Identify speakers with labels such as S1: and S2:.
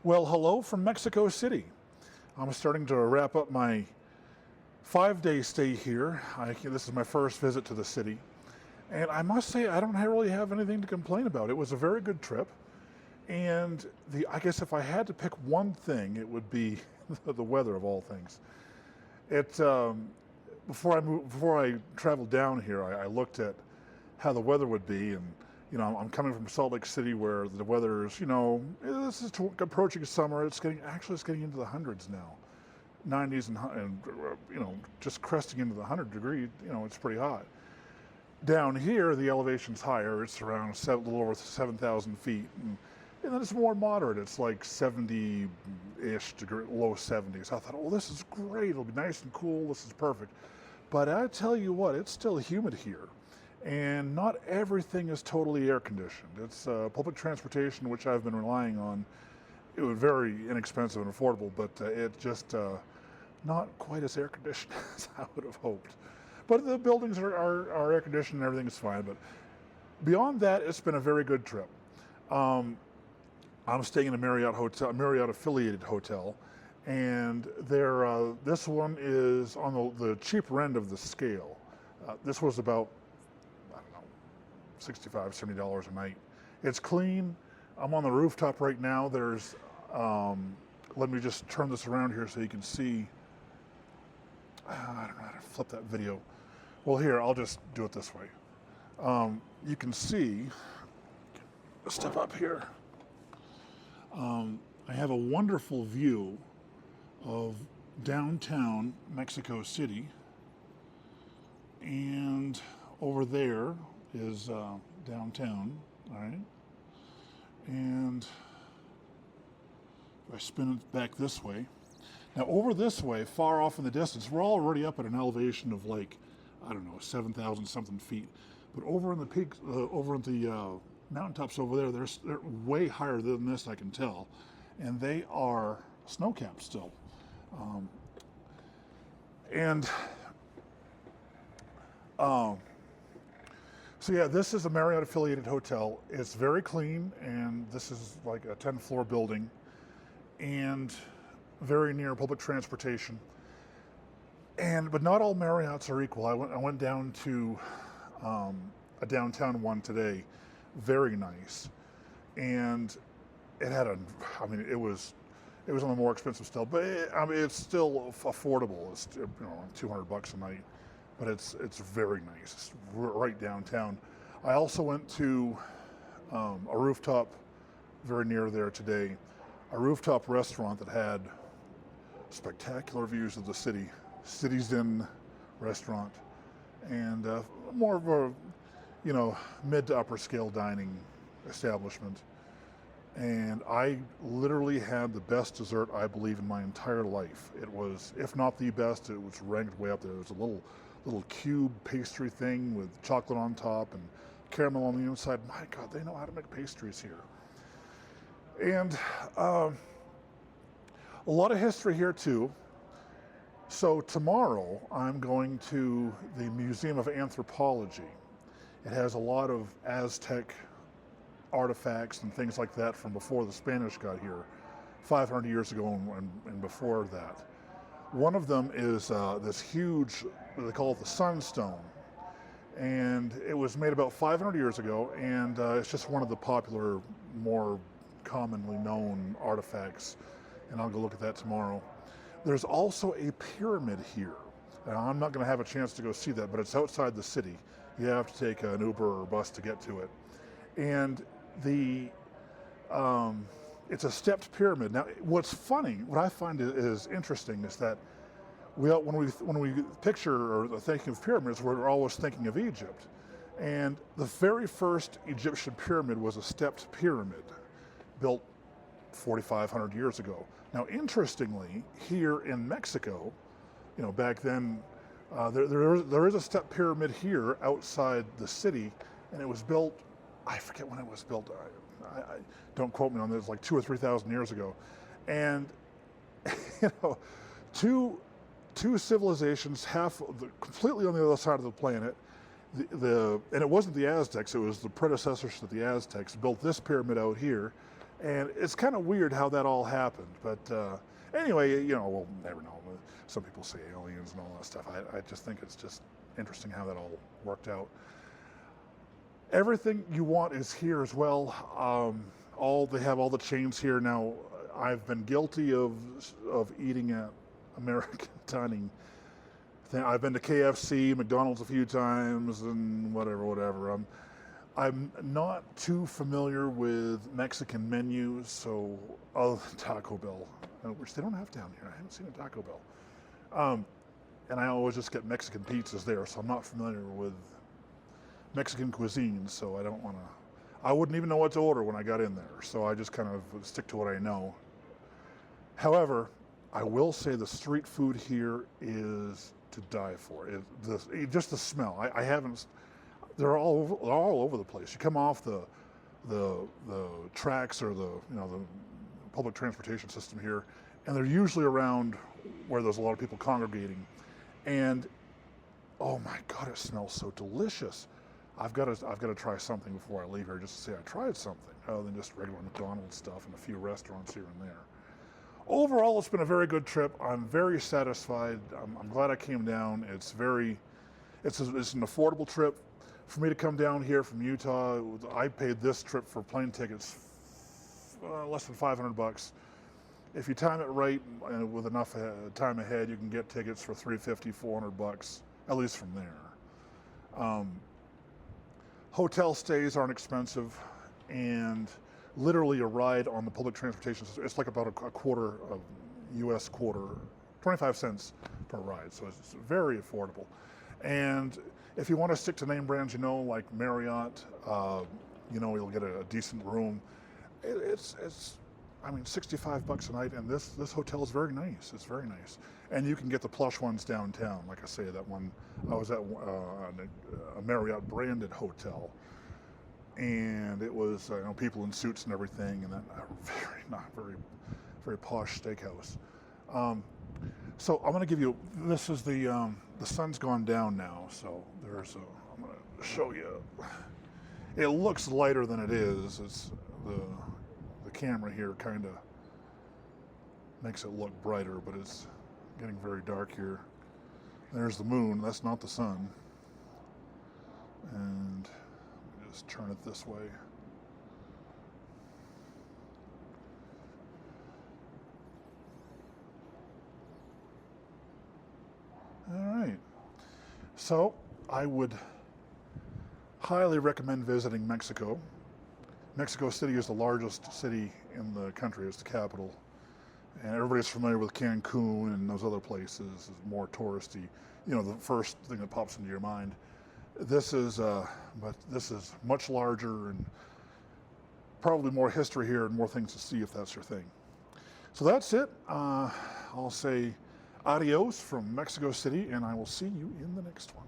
S1: Well, hello from Mexico City. I'm starting to wrap up my 5-day stay here. This is my first visit to the city. And I must say, I don't really have anything to complain about. It was a very good trip. And I guess if I had to pick one thing, it would be the weather of all things. Before I traveled down here, I looked at how the weather would be, and I'm coming from Salt Lake City, where the weather is, this is approaching summer. It's getting into the hundreds now, 90s and just cresting into the 100-degree. It's pretty hot. Down here, the elevation's higher. It's around a little over 7,000 feet, and then it's more moderate. It's like 70-ish degree, low 70s. I thought, oh, this is great. It'll be nice and cool. This is perfect. But I tell you what, it's still humid here. And not everything is totally air conditioned. It's public transportation, which I've been relying on. It was very inexpensive and affordable, but it just not quite as air conditioned as I would have hoped. But the buildings are air conditioned and everything is fine. But beyond that, it's been a very good trip. I'm staying in a Marriott hotel, a Marriott affiliated hotel, and this one is on the cheaper end of the scale. This was about, I don't know, $65, $70 a night. It's clean. I'm on the rooftop right now. There's, let me just turn this around here so you can see. I don't know how to flip that video. Well, here, I'll just do it this way. You can see, step up here. I have a wonderful view of downtown Mexico City. And over there is downtown, all right? And if I spin it back this way. Now over this way, far off in the distance, we're already up at an elevation of like, I don't know, 7,000 something feet. But over in the peaks, over at the mountaintops over there, they're way higher than this, I can tell. And they are snow-capped still. So yeah, this is a Marriott affiliated hotel. It's very clean, and this is like a 10-floor building and very near public transportation. But not all Marriotts are equal. I went down to a downtown one today, very nice. And it had it was on the more expensive still, but it's still affordable. It's $200 a night. But it's very nice. It's right downtown. I also went to a rooftop very near there today, a rooftop restaurant that had spectacular views of the city, City's Inn restaurant, and more of a mid to upper scale dining establishment. And I literally had the best dessert, I believe, in my entire life. It was, if not the best, it was ranked way up there. It was a little cube pastry thing with chocolate on top and caramel on the inside. My God, they know how to make pastries here. And a lot of history here too. So tomorrow I'm going to the Museum of Anthropology. It has a lot of Aztec artifacts and things like that from before the Spanish got here, 500 years ago and before that. One of them is this huge, they call it the Sunstone, and it was made about 500 years ago, and it's just one of the popular, more commonly known artifacts, and I'll go look at that tomorrow. There's also a pyramid here. Now, I'm not going to have a chance to go see that, but it's outside the city. You have to take an Uber or a bus to get to it. And it's a stepped pyramid. Now, what I find is interesting is that when we picture or think of pyramids, we're always thinking of Egypt. And the very first Egyptian pyramid was a stepped pyramid built 4,500 years ago. Now, interestingly, here in Mexico, back then, there is a stepped pyramid here outside the city, and it was built, I forget when it was built. I don't quote me on this. Like 2,000 or 3,000 years ago, and two civilizations, completely on the other side of the planet. And it wasn't the Aztecs; it was the predecessors to the Aztecs built this pyramid out here, And it's kind of weird how that all happened. But anyway, we'll never know. Some people say aliens and all that stuff. I just think it's just interesting how that all worked out. Everything you want is here as well. They have all the chains here now. I've been guilty of eating at American dining. I've been to KFC, McDonald's a few times, and whatever. I'm not too familiar with Mexican menus, so other than Taco Bell, which they don't have down here. I haven't seen a Taco Bell. And I always just get Mexican pizzas there, so I'm not familiar with Mexican cuisine, so I wouldn't even know what to order when I got in there, so I just kind of stick to what I know. However, I will say the street food here is to die for. Just the smell. They're all over the place. You come off the tracks or the public transportation system here, and they're usually around where there's a lot of people congregating. And oh my God, it smells so delicious. I've got to try something before I leave here just to say I tried something, other than just regular McDonald's stuff and a few restaurants here and there. Overall, it's been a very good trip. I'm very satisfied. I'm glad I came down. It's an affordable trip. For me to come down here from Utah, I paid this trip for plane tickets less than $500. If you time it right and with enough time ahead, you can get tickets for $350, $400, at least from there. Hotel stays aren't expensive, and literally a ride on the public transportation system, it's like about a quarter of US quarter, 25 cents per ride, so it's very affordable. And if you want to stick to name brands, like Marriott, you'll get a decent room. It's $65 a night, and this hotel is very nice. It's very nice, and you can get the plush ones downtown. Like I say, that one I was at a Marriott branded hotel, and it was people in suits and everything, and then very posh steakhouse. So I'm going to give you. This is the sun's gone down now, so I'm going to show you. It looks lighter than it is. It's the camera here kind of makes it look brighter, but it's getting very dark here. There's the moon. That's not the sun. And let me just turn it this way. All right. So I would highly recommend visiting Mexico. Mexico City is the largest city in the country. It's the capital. And everybody's familiar with Cancun and those other places. It's more touristy. The first thing that pops into your mind. This is much larger and probably more history here and more things to see if that's your thing. So that's it. I'll say adios from Mexico City, and I will see you in the next one.